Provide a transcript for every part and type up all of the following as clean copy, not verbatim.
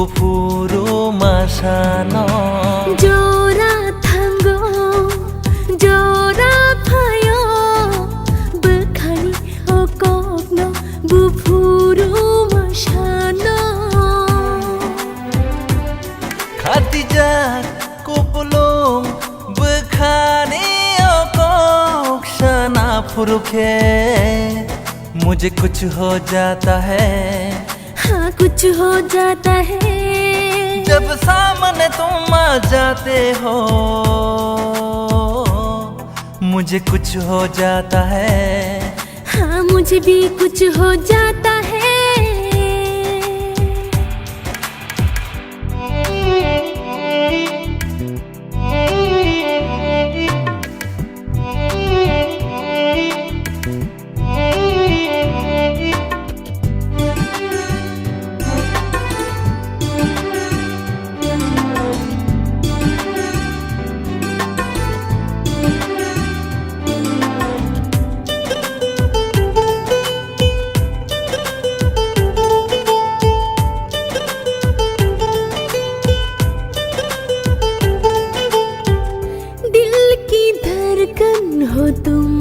bufuru masano Jora thango jora phayo bekhani okokno bufuru masano Khatijat kupulung bekhani okok shana furuke मुझे कुछ हो जाता है हाँ कुछ हो जाता है जब सामने तुम आ जाते हो मुझे कुछ हो जाता है हाँ मुझे भी कुछ हो जाता है हो तुम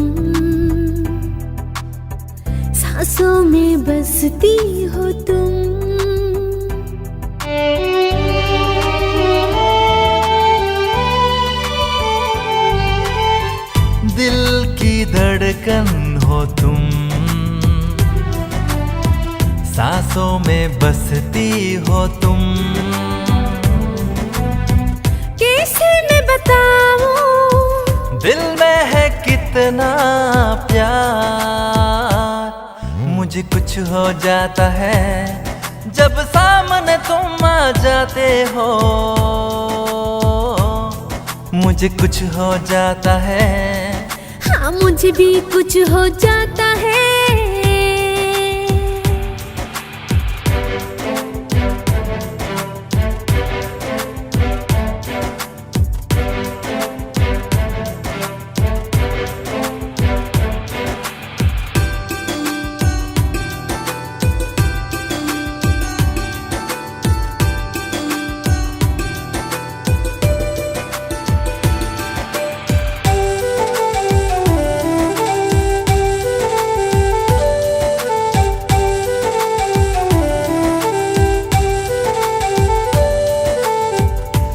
सांसों में बसती हो तुम दिल की धड़कन हो तुम सांसों में बसती हो तुम कैसे मैं बताऊं दिल में है कितना प्यार मुझे कुछ हो जाता है जब सामने तुम आ जाते हो मुझे कुछ हो जाता है हाँ मुझे भी कुछ हो जाता है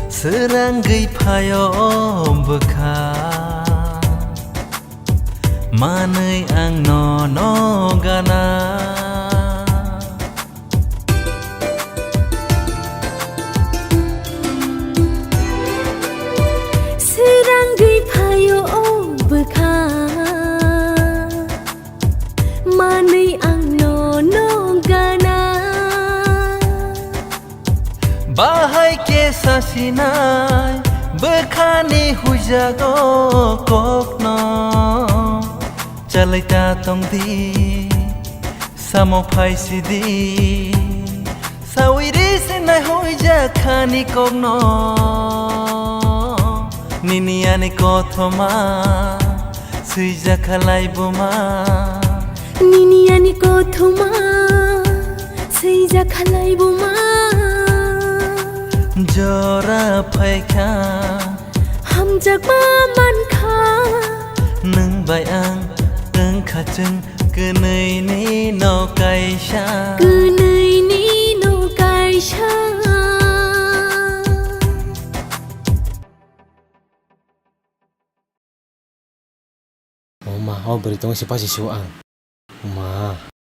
Seranggai phayo bekha Manai ang no gana Seranggai phayo bekha Manai ang no gana Bahai ke sasinai bekhani hujago kokno Chalai ta tongdi samo phai sidi Sawiri sinai huja khani kokno Niniani kothoma suija khalai buma Niniani kothoma suija khalai buma Jora phaikha Hamjakma mankha Nung bayang eng khachung Kenai ni no kaisha Kenai ni no kaisha Oma, oh beritong si pasi suang. Oma.